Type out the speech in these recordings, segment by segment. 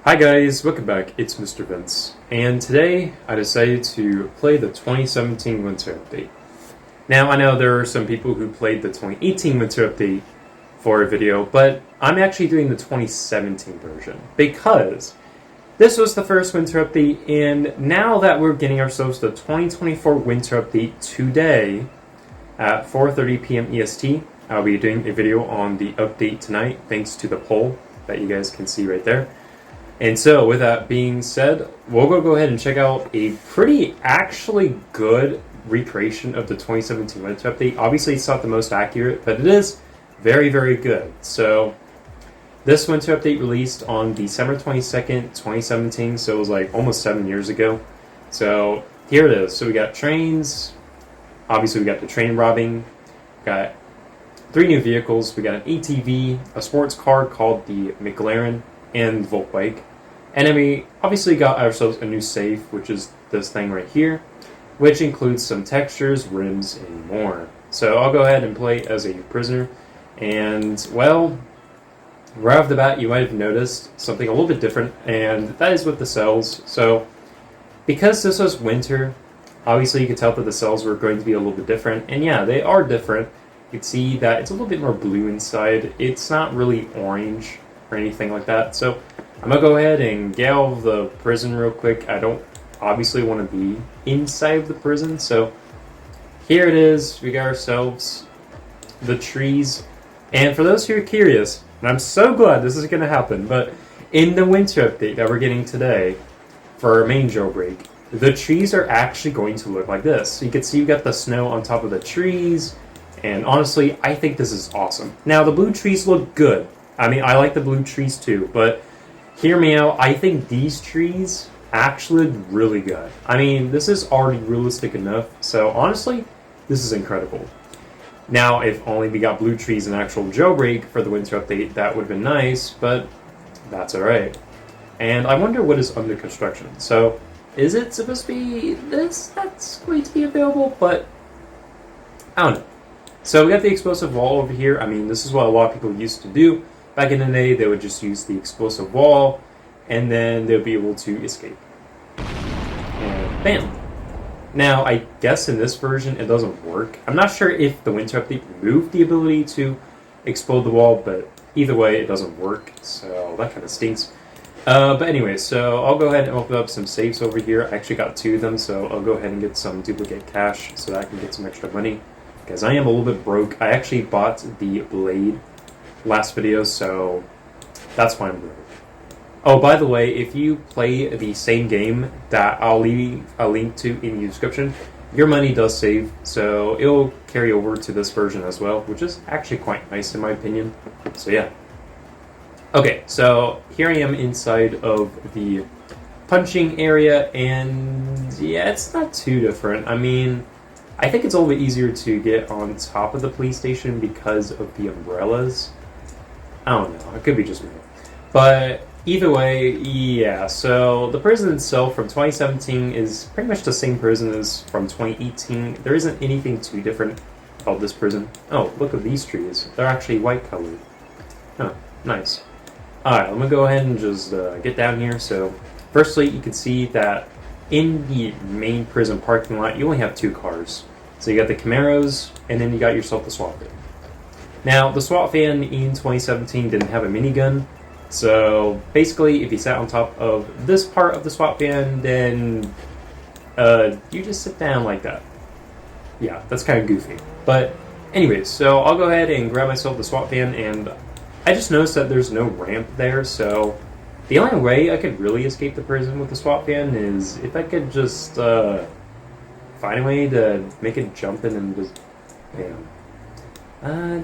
Hi guys, welcome back. It's Mr. Vince, and today I decided to play the 2017 Winter Update. Now, I know there are some people who played the 2018 Winter Update for a video, but I'm actually doing the 2017 version because this was the first Winter Update, and now that we're getting ourselves the 2024 Winter Update today at 4:30 p.m. EST, I'll be doing a video on the update tonight thanks to the poll that you guys can see right there. And so, with that being said, we'll go ahead and check out a pretty actually good recreation of the 2017 Winter Update. Obviously, it's not the most accurate, but it is very, very good. So, this Winter Update released on December 22nd, 2017, so it was like almost 7 years ago. So, here it is. So, we got trains. Obviously, we got the train robbing. We got 3 new vehicles. We got an ATV, a sports car called the McLaren, and Voltbike. And then we obviously got ourselves a new safe, which is this thing right here, which includes some textures, rims, and more. So I'll go ahead and play as a prisoner. And, well, right off the bat, you might have noticed something a little bit different, and that is with the cells. So, because this was winter, obviously you could tell that the cells were going to be a little bit different. And yeah, they are different. You can see that it's a little bit more blue inside. It's not really orange or anything like that. So I'm gonna go ahead and get out of the prison real quick. I don't obviously want to be inside of the prison, so here it is. We got ourselves the trees. And for those who are curious, and I'm so glad this is gonna happen, but in the winter update that we're getting today for our main jailbreak, the trees are actually going to look like this. So you can see you got the snow on top of the trees, and honestly, I think this is awesome. Now the blue trees look good. I mean, I like the blue trees too, but hear me out, I think these trees actually look really good. I mean, this is already realistic enough, so honestly, this is incredible. Now, if only we got blue trees in actual jailbreak for the winter update, that would have been nice, but that's alright. And I wonder what is under construction. So, is it supposed to be this that's going to be available? But, I don't know. So, we got the explosive wall over here. I mean, this is what a lot of people used to do. Back in the day, they would just use the explosive wall, and then they'll be able to escape. And bam! Now, I guess in this version, it doesn't work. I'm not sure if the Winter Update removed the ability to explode the wall, but either way, it doesn't work, so that kind of stinks. But anyway, so I'll go ahead and open up some safes over here. I actually got 2 of them, so I'll go ahead and get some duplicate cash so that I can get some extra money, because I am a little bit broke. I actually bought the blade last video, so that's why I'm broke. Oh, by the way, if you play the same game that I'll leave a link to in the description, your money does save, so it'll carry over to this version as well, which is actually quite nice in my opinion. So yeah. Okay, so here I am inside of the punching area, and yeah, it's not too different. I mean, I think it's a little bit easier to get on top of the police station because of the umbrellas. I don't know, it could be just me. But either way, yeah, so the prison itself from 2017 is pretty much the same prison as from 2018. There isn't anything too different about this prison. Oh, look at these trees. They're actually white colored. Huh, nice. Alright, I'm gonna go ahead and just get down here. So, firstly, you can see that in the main prison parking lot, you only have 2 cars. So you got the Camaros, and then you got yourself the SWAT van. Now, the SWAT van in 2017 didn't have a minigun, so basically, if you sat on top of this part of the SWAT van, then you just sit down like that. Yeah, that's kind of goofy. But anyways, so I'll go ahead and grab myself the SWAT van, and I just noticed that there's no ramp there, so the only way I could really escape the prison with the SWAT van is if I could just find a way to make it jump in and just bam.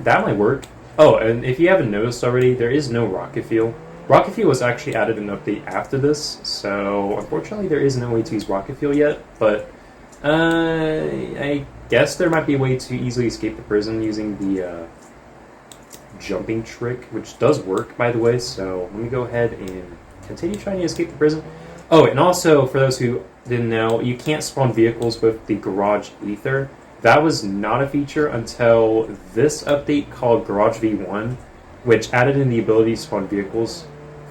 That might work. Oh, and if you haven't noticed already, there is no rocket fuel. Rocket fuel was actually added in an update after this, so unfortunately there is no way to use rocket fuel yet, but I guess there might be a way to easily escape the prison using the jumping trick, which does work, by the way, so let me go ahead and continue trying to escape the prison. Oh, and also, for those who didn't know, you can't spawn vehicles with the garage ether. That was not a feature until this update called Garage V1, which added in the ability to spawn vehicles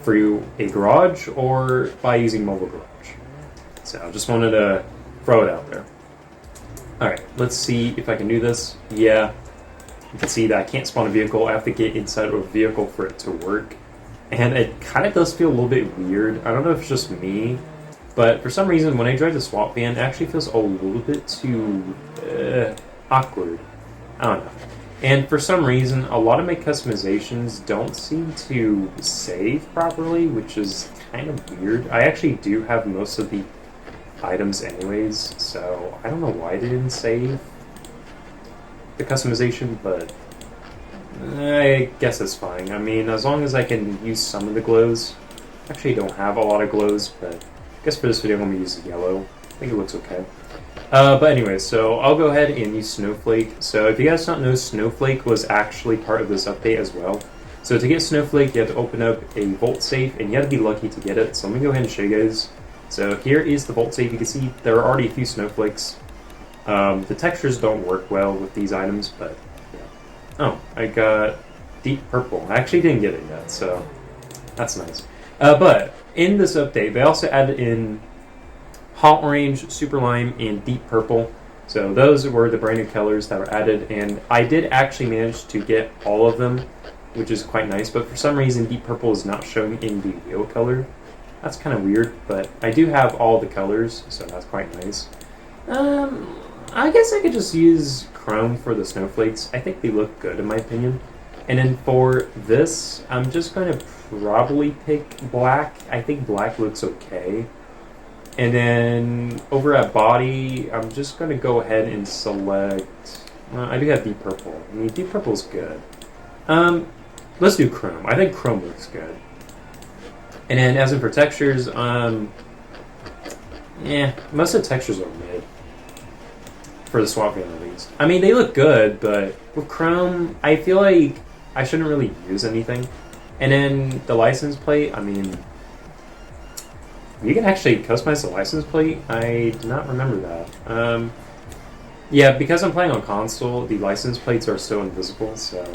through a garage or by using mobile garage. So I just wanted to throw it out there. Alright, let's see if I can do this. Yeah, you can see that I can't spawn a vehicle. I have to get inside of a vehicle for it to work. And it kind of does feel a little bit weird. I don't know if it's just me, but for some reason when I drive the swap van, it actually feels a little bit too awkward. I don't know. And for some reason, a lot of my customizations don't seem to save properly, which is kind of weird. I actually do have most of the items anyways, so I don't know why I didn't save the customization, but I guess it's fine. I mean, as long as I can use some of the glows. Actually, I don't have a lot of glows, but I guess for this video I'm going to use yellow. I think it looks okay. But anyway, so I'll go ahead and use Snowflake. So if you guys don't know, Snowflake was actually part of this update as well. So to get Snowflake, you have to open up a vault safe, and you have to be lucky to get it. So let me go ahead and show you guys. So here is the vault safe. You can see there are already a few snowflakes. The textures don't work well with these items, but yeah. Oh, I got deep purple. I actually didn't get it yet, so that's nice. But in this update, they also added in Hot Orange, Super Lime, and Deep Purple. So those were the brand new colors that were added, and I did actually manage to get all of them, which is quite nice, but for some reason Deep Purple is not showing in the wheel color. That's kind of weird, but I do have all the colors, so that's quite nice. I guess I could just use Chrome for the snowflakes. I think they look good in my opinion. And then for this, I'm just going to probably pick black. I think black looks okay. And then over at body, I'm just going to go ahead and select... I do have deep purple. I mean, deep purple's good. Let's do chrome. I think chrome looks good. And then as in for textures, yeah, most of the textures are mid. For the swap van at least. I mean, they look good, but with chrome, I feel like I shouldn't really use anything. And then the license plate, I mean... You can actually customize the license plate? I do not remember that. Yeah, because I'm playing on console, the license plates are still invisible, so...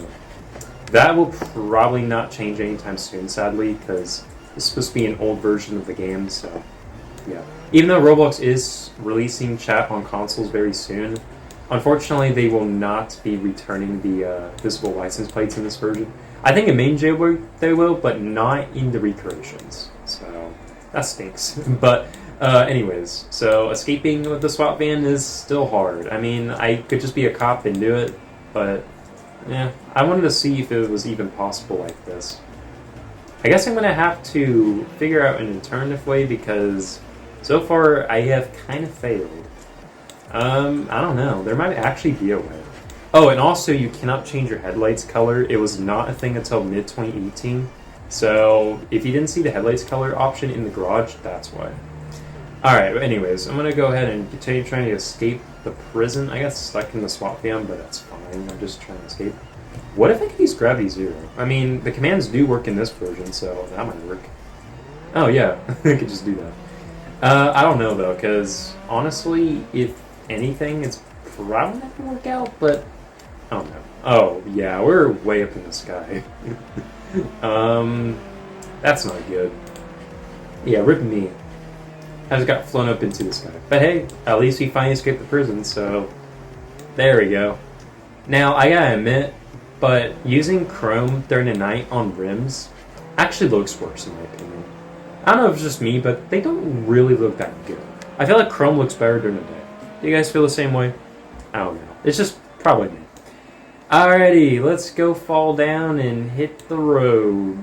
That will probably not change anytime soon, sadly, because it's supposed to be an old version of the game, so... Yeah. Even though Roblox is releasing chat on consoles very soon, unfortunately they will not be returning the visible license plates in this version. I think in main Jailbreak they will, but not in the recreations, so... That stinks. But anyways, so escaping with the swap van is still hard. I mean, I could just be a cop and do it, but yeah, I wanted to see if it was even possible like this. I guess I'm going to have to figure out an alternative way because so far I have kind of failed. I don't know. There might actually be a way. Oh, and also you cannot change your headlights color. It was not a thing until mid-2018. So, if you didn't see the headlights color option in the garage, that's why. Alright, but anyways, I'm going to go ahead and continue trying to escape the prison. I got stuck in the swap van, but that's fine. I'm just trying to escape. What if I could use Gravity Zero? I mean, the commands do work in this version, so that might work. Oh yeah, I could just do that. I don't know though, because honestly, if anything, it's probably not going to work out, but I don't know. Oh yeah, we're way up in the sky. That's not good. Yeah, rip me. I just got flown up into the sky. But hey, at least we finally escaped the prison, so there we go. Now, I gotta admit, but using chrome during the night on rims actually looks worse in my opinion. I don't know if it's just me, but they don't really look that good. I feel like chrome looks better during the day. Do you guys feel the same way? I don't know. It's just probably me. Alrighty, let's go fall down and hit the road.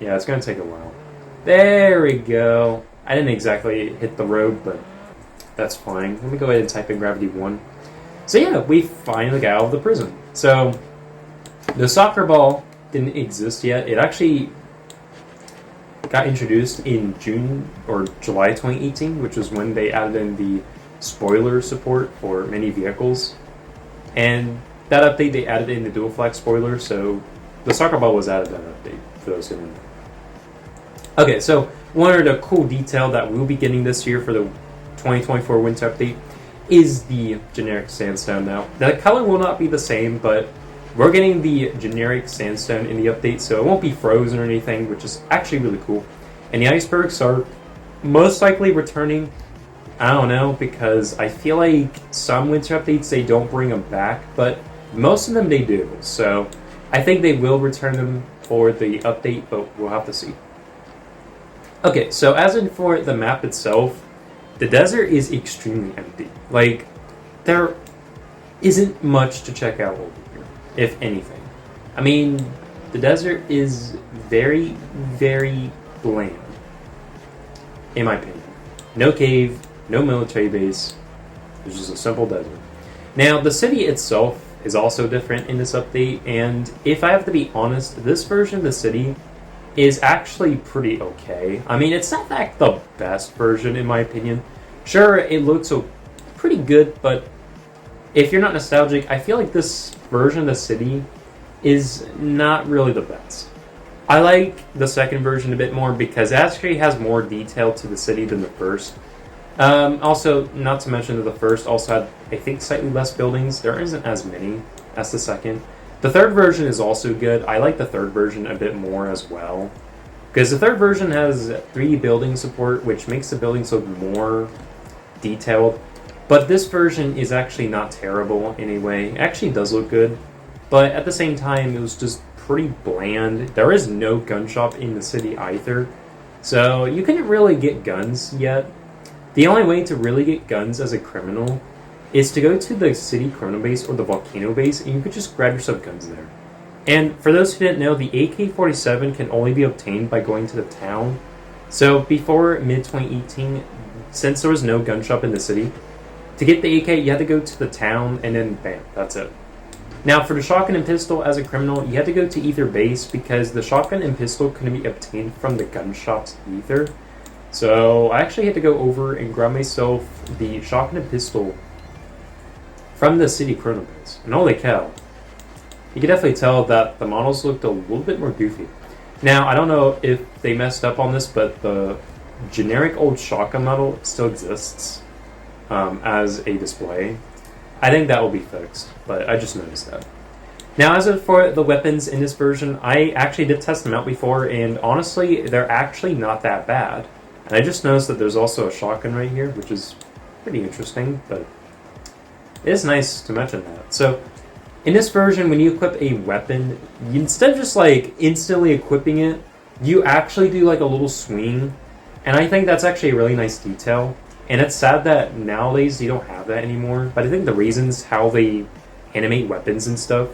Yeah, it's going to take a while. There we go. I didn't exactly hit the road, but that's fine. Let me go ahead and type in Gravity 1. So yeah, we finally got out of the prison. So, the soccer ball didn't exist yet. It actually got introduced in June or July 2018, which is when they added in the spoiler support for many vehicles. And that update, they added in the dual flag spoiler, so the soccer ball was added in that update, for those who didn't know. Okay, so one of the cool detail that we'll be getting this year for the 2024 winter update is the generic sandstone now. The color will not be the same, but We're getting the generic sandstone in the update, so it won't be frozen or anything, which is actually really cool. And the icebergs are most likely returning. I don't know, because I feel like some winter updates, they don't bring them back, but most of them they do. So I think they will return them for the update, but we'll have to see. Okay, so as in for the map itself, the desert is extremely empty. Like, there isn't much to check out over here, if anything. I mean, the desert is very, very bland, in my opinion. No cave, no military base, it's just a simple desert. Now, the city itself is also different in this update, and if I have to be honest, this version of the city is actually pretty okay. I mean, it's not like the best version, in my opinion. Sure, it looks pretty good, but if you're not nostalgic, I feel like this version of the city is not really the best. I like the second version a bit more because it actually has more detail to the city than the first. Also, not to mention that the first also had, I think, slightly less buildings. There isn't as many as the second. The third version is also good. I like the third version a bit more as well, because the third version has 3D building support, which makes the buildings look more detailed. But this version is actually not terrible in any way. It actually does look good, but at the same time, it was just pretty bland. There is no gun shop in the city either, so you couldn't really get guns yet. The only way to really get guns as a criminal is to go to the city criminal base or the volcano base, and you could just grab yourself guns there. And for those who didn't know, the AK-47 can only be obtained by going to the town. So before mid-2018, since there was no gun shop in the city, to get the AK, you had to go to the town, and then bam, that's it. Now, for the shotgun and pistol as a criminal, you had to go to either base because the shotgun and pistol couldn't be obtained from the gun shops either. So I actually had to go over and grab myself the shotgun and pistol from the city criminal base. And holy cow, you can definitely tell that the models looked a little bit more goofy. Now, I don't know if they messed up on this, but the generic old shotgun model still exists as a display. I think that will be fixed, but I just noticed that. Now, as for the weapons in this version, I actually did test them out before, and honestly, they're actually not that bad. And I just noticed that there's also a shotgun right here, which is pretty interesting, but it is nice to mention that. So, in this version, when you equip a weapon, instead of just like instantly equipping it, you actually do like a little swing, and I think that's actually a really nice detail. And it's sad that nowadays you don't have that anymore, but I think the reason's how they animate weapons and stuff.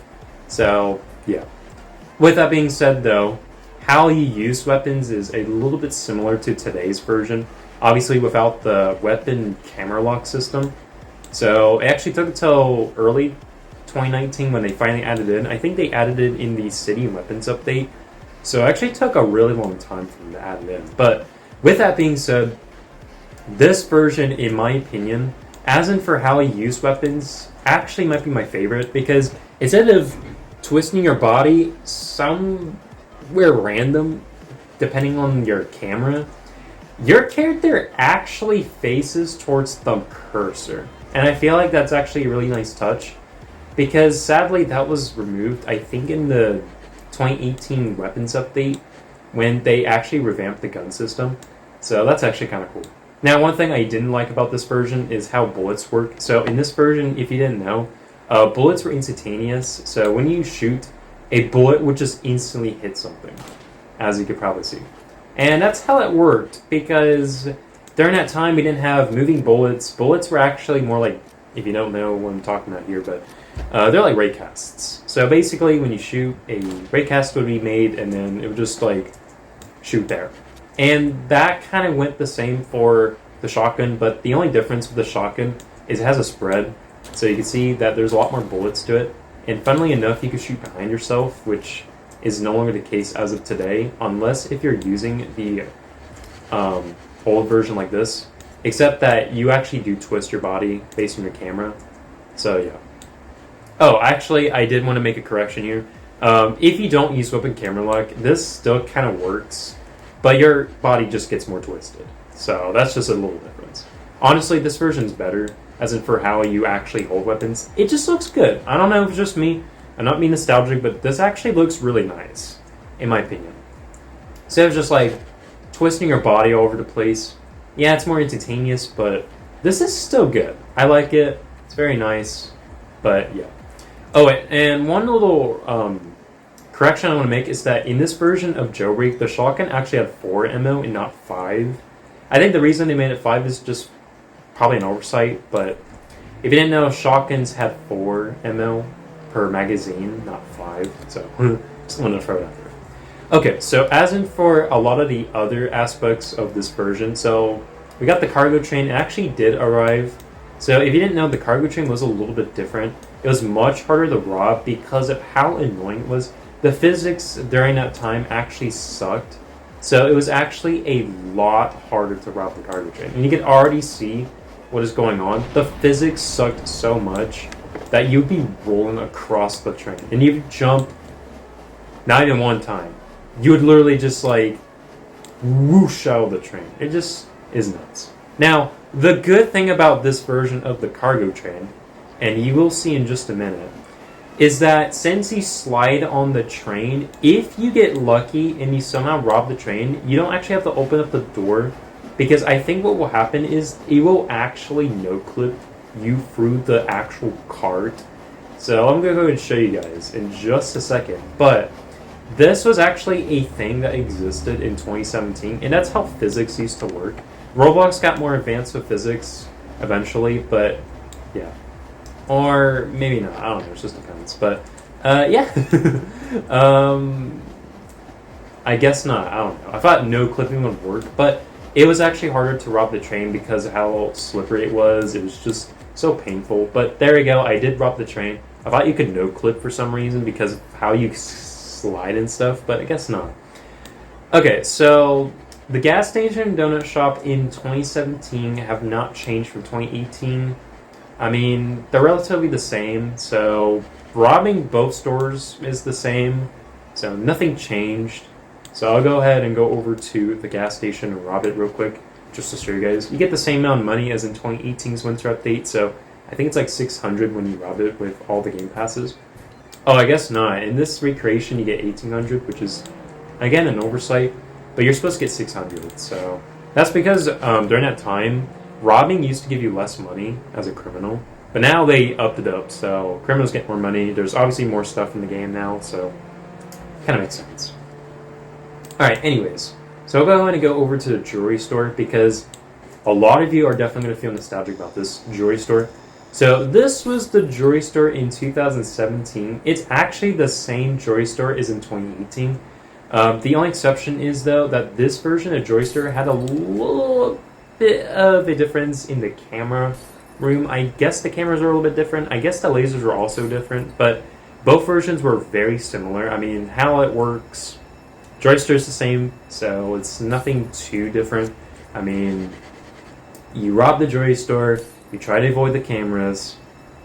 So, yeah. With that being said, though, how you use weapons is a little bit similar to today's version, obviously without the weapon camera lock system. So it actually took until early 2019 when they finally added it in. I think they added it in the City Weapons update. So it actually took a really long time for them to add it in. But with that being said, this version, in my opinion, as in for how you use weapons, actually might be my favorite because instead of twisting your body somewhere random, depending on your camera, your character actually faces towards the cursor. And I feel like that's actually a really nice touch because sadly that was removed, I think, in the 2018 weapons update when they actually revamped the gun system. So that's actually kind of cool. Now, one thing I didn't like about this version is how bullets work. So in this version, if you didn't know, bullets were instantaneous. So when you shoot, a bullet would just instantly hit something, as you could probably see. And that's how it worked, because during that time we didn't have moving bullets. Bullets were actually more like, if you don't know what I'm talking about here, but they're like raycasts. So basically when you shoot, a raycast would be made and then it would just like shoot there. And that kind of went the same for the shotgun, but the only difference with the shotgun is it has a spread. So you can see that there's a lot more bullets to it. And funnily enough, you can shoot behind yourself, which is no longer the case as of today, unless if you're using the old version like this, except that you actually do twist your body based on your camera. So yeah. Oh, actually, I did want to make a correction here. If you don't use weapon camera lock, this still kind of works, but your body just gets more twisted. So that's just a little difference. Honestly, this version's better, as in for how you actually hold weapons. It just looks good. I don't know if it's just me, I'm not being nostalgic, but this actually looks really nice, in my opinion. Instead of just like twisting your body all over the place, yeah, it's more instantaneous, but this is still good. I like it. It's very nice, but yeah. Oh, and one little correction I want to make is that in this version of Jailbreak, the shotgun actually had 4 ammo and not 5. I think the reason they made it 5 is just probably an oversight, but if you didn't know, shotguns had 4 ammo per magazine, not 5, so just wanted to throw it out there. Okay, so as in for a lot of the other aspects of this version, so we got the cargo train. It actually did arrive. So if you didn't know, the cargo train was a little bit different. It was much harder to rob because of how annoying it was. The physics during that time actually sucked. So it was actually a lot harder to rob the cargo train. And you can already see what is going on. The physics sucked so much that you'd be rolling across the train. And you'd jump, not even one time. You would literally just like whoosh out of the train. It just is nuts. Now, the good thing about this version of the cargo train, and you will see in just a minute, is that since you slide on the train, if you get lucky and you somehow rob the train, you don't actually have to open up the door, because I think what will happen is it will actually no-clip you through the actual cart. So I'm going to go and show you guys in just a second. But this was actually a thing that existed in 2017, and that's how physics used to work. Roblox got more advanced with physics eventually, but yeah. Or maybe not, I don't know, it just depends. But yeah. I guess not, I don't know. I thought no clipping would work, but it was actually harder to rob the train because of how slippery it was. It was just so painful. But there you go, I did rob the train. I thought you could no clip for some reason because of how you slide and stuff, but I guess not. Okay, so the gas station and donut shop in 2017 have not changed from 2018. I mean, they're relatively the same, so robbing both stores is the same, so nothing changed. So I'll go ahead and go over to the gas station and rob it real quick, just to show you guys. You get the same amount of money as in 2018's winter update, so I think it's like 600 when you rob it with all the game passes. Oh, I guess not. In this recreation, you get 1800, which is, again, an oversight, but you're supposed to get 600, so that's because during that time, robbing used to give you less money as a criminal, but now they upped it up, so criminals get more money. There's obviously more stuff in the game now, so kind of makes sense. Alright, anyways, so I'll go ahead and go over to the jewelry store because a lot of you are definitely going to feel nostalgic about this jewelry store. So this was the jewelry store in 2017. It's actually the same jewelry store as in 2018. The only exception is, though, that this version of jewelry store had a little bit of a difference in the camera room. I guess the cameras are a little bit different. I guess the lasers were also different, but both versions were very similar. I mean, how it works, jewelry store is the same, so it's nothing too different. I mean, you rob the jewelry store, you try to avoid the cameras,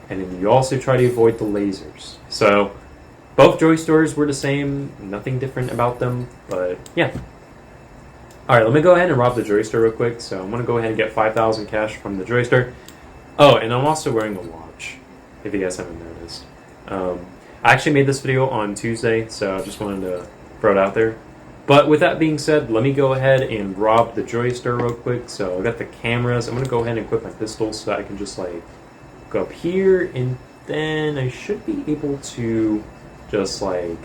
and then you also try to avoid the lasers. So both jewelry stores were the same, nothing different about them, but yeah. Alright, let me go ahead and rob the jewelry store real quick. So I'm going to go ahead and get 5,000 cash from the jewelry store. Oh, and I'm also wearing a watch, if you guys haven't noticed. I actually made this video on Tuesday, so I just wanted to throw it out there. But with that being said, let me go ahead and rob the jewelry store real quick. So I got the cameras. I'm going to go ahead and equip my pistol so that I can just like go up here, and then I should be able to just like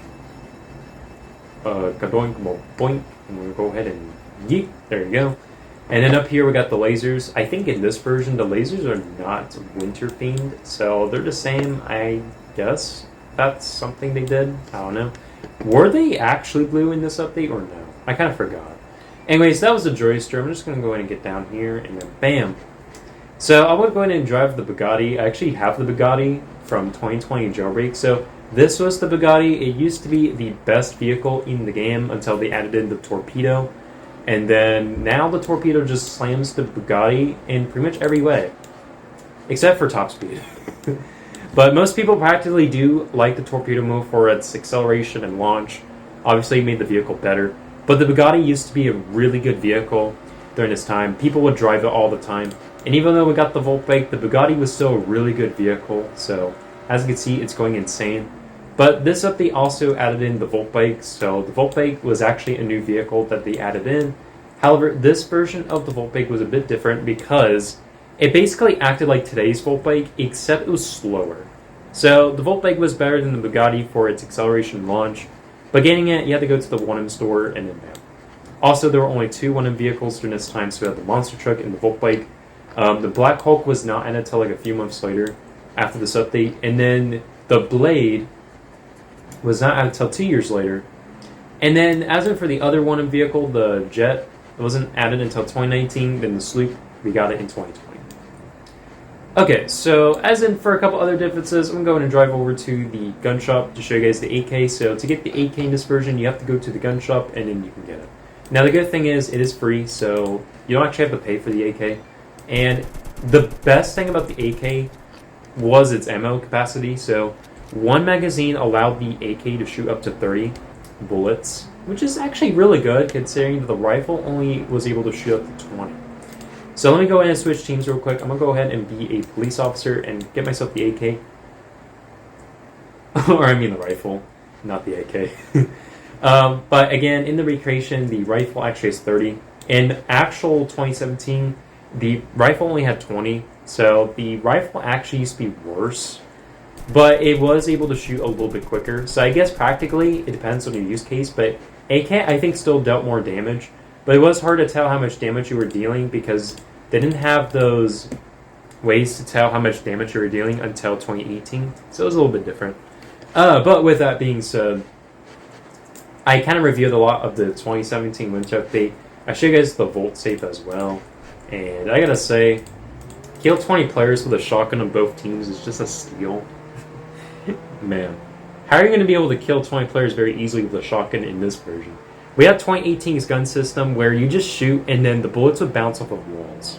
kadoink, boink, and we'll go ahead and yeet. There you go. And then up here we got the lasers. I think in this version the lasers are not winter themed, so they're the same. I guess that's something they did. I don't know. Were they actually blue in this update or no? I kind of forgot. Anyways, that was the jewelry store. I'm just going to go ahead and get down here, and then bam. So I would go ahead and drive the Bugatti. I actually have the Bugatti from 2020 Jailbreak. So this was the Bugatti. It used to be the best vehicle in the game until they added in the torpedo. And then now the torpedo just slams the Bugatti in pretty much every way. Except for top speed. But most people practically do like the torpedo move for its acceleration and launch. Obviously it made the vehicle better. But the Bugatti used to be a really good vehicle during this time. People would drive it all the time. And even though we got the Volt bike, the Bugatti was still a really good vehicle. So as you can see, it's going insane. But this update also added in the Volt Bike, so the Volt Bike was actually a new vehicle that they added in. However, this version of the Volt Bike was a bit different because it basically acted like today's Volt Bike, except it was slower. So the Volt Bike was better than the Bugatti for its acceleration launch, but getting it, you had to go to the 1M store and then down. Also, there were only 2 1M vehicles during this time, so we had the Monster Truck and the Volt Bike. The Black Hulk was not in until like a few months later after this update, and then the Blade was not out until 2 years later. And then, as in for the other 1M vehicle, the Jet, it wasn't added until 2019. Then the Sloop, we got it in 2020. Okay, so as in for a couple other differences, I'm going to drive over to the gun shop to show you guys the 8K. So to get the 8K in this version, you have to go to the gun shop and then you can get it. Now the good thing is it is free, so you don't actually have to pay for the 8K. And the best thing about the 8K was its ammo capacity. So one magazine allowed the AK to shoot up to 30 bullets, which is actually really good considering that the rifle only was able to shoot up to 20. So let me go ahead and switch teams real quick. I'm going to go ahead and be a police officer and get myself the AK. Or I mean the rifle, not the AK. But again, in the recreation, the rifle actually has 30. In actual 2017, the rifle only had 20. So the rifle actually used to be worse, but it was able to shoot a little bit quicker. So I guess practically it depends on your use case, but AK I think still dealt more damage. But it was hard to tell how much damage you were dealing because they didn't have those ways to tell how much damage you were dealing until 2018. So it was a little bit different. But with that being said, I kind of reviewed a lot of the 2017 winter update. I showed you guys the Volt Safe as well. And I gotta say, kill 20 players with a shotgun on both teams is just a steal. Man, how are you going to be able to kill 20 players very easily with a shotgun in this version? We have 2018's gun system where you just shoot and then the bullets would bounce off of walls.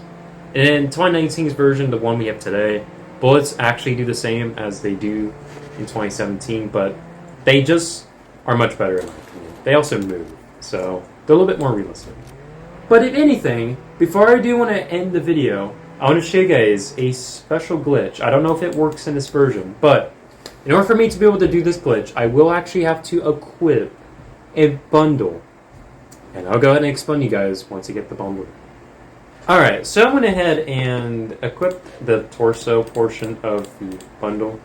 And in 2019's version, the one we have today, bullets actually do the same as they do in 2017, but they just are much better in my opinion. They also move, so they're a little bit more realistic. But if anything, before I do want to end the video, I want to show you guys a special glitch. I don't know if it works in this version, but in order for me to be able to do this glitch, I will actually have to equip a bundle. And I'll go ahead and explain to you guys once I get the bundle. Alright, so I went ahead and equipped the torso portion of the bundle.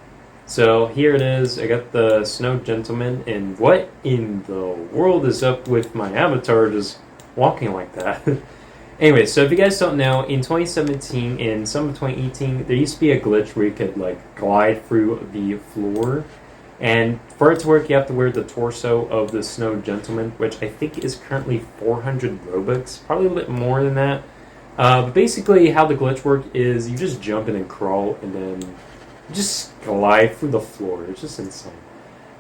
So here it is. I got the Snow Gentleman, and what in the world is up with my avatar just walking like that? Anyway, so if you guys don't know, in 2017 and some of 2018, there used to be a glitch where you could like glide through the floor. And for it to work, you have to wear the torso of the Snow Gentleman, which I think is currently 400 Robux, probably a little bit more than that. But basically, how the glitch works is you just jump in and crawl, and then you just glide through the floor. It's just insane.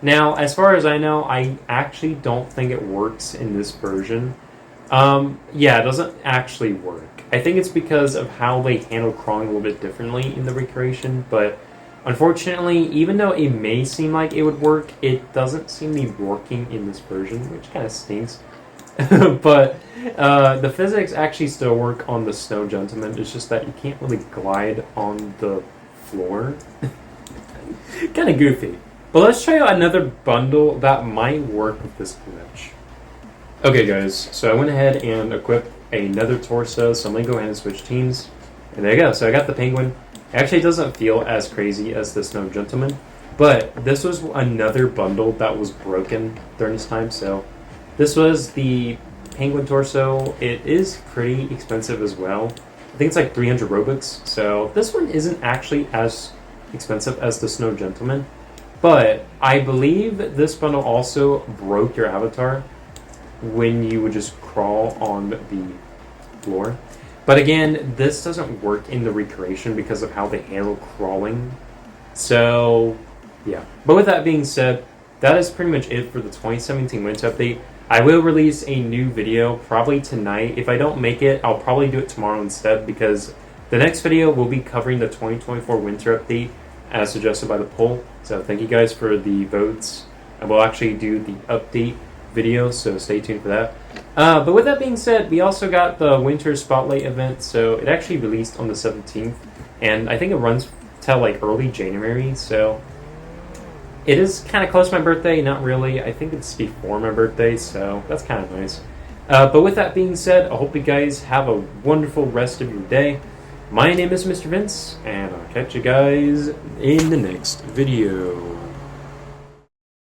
Now, as far as I know, I actually don't think it works in this version. Yeah, it doesn't actually work. I think it's because of how they handle crawling a little bit differently in the recreation, but unfortunately, even though it may seem like it would work, it doesn't seem to be working in this version, which kind of stinks. But the physics actually still work on the Snow Gentleman. It's just that you can't really glide on the floor. Kind of goofy. But let's try out another bundle that might work with this glitch. Okay guys, so I went ahead and equipped another torso, so I'm going to go ahead and switch teams. And there you go, so I got the Penguin. It actually doesn't feel as crazy as the Snow Gentleman, but this was another bundle that was broken during this time, so this was the Penguin torso. It is pretty expensive as well. I think it's like 300 Robux, so this one isn't actually as expensive as the Snow Gentleman, but I believe this bundle also broke your avatar when you would just crawl on the floor. But again, this doesn't work in the recreation because of how they handle crawling. So, yeah. But with that being said, that is pretty much it for the 2017 winter update. I will release a new video probably tonight. If I don't make it, I'll probably do it tomorrow instead because the next video will be covering the 2024 winter update as suggested by the poll. So thank you guys for the votes. I will actually do the update video, so stay tuned for that. But with that being said, we also got the Winter Spotlight event, so it actually released on the 17th, and I think it runs till like early January, so It is kind of close to my birthday, not really. I think it's before my birthday, so that's kind of nice. But with that being said, I hope you guys have a wonderful rest of your day. My name is Mr. Vince, and I'll catch you guys in the next video.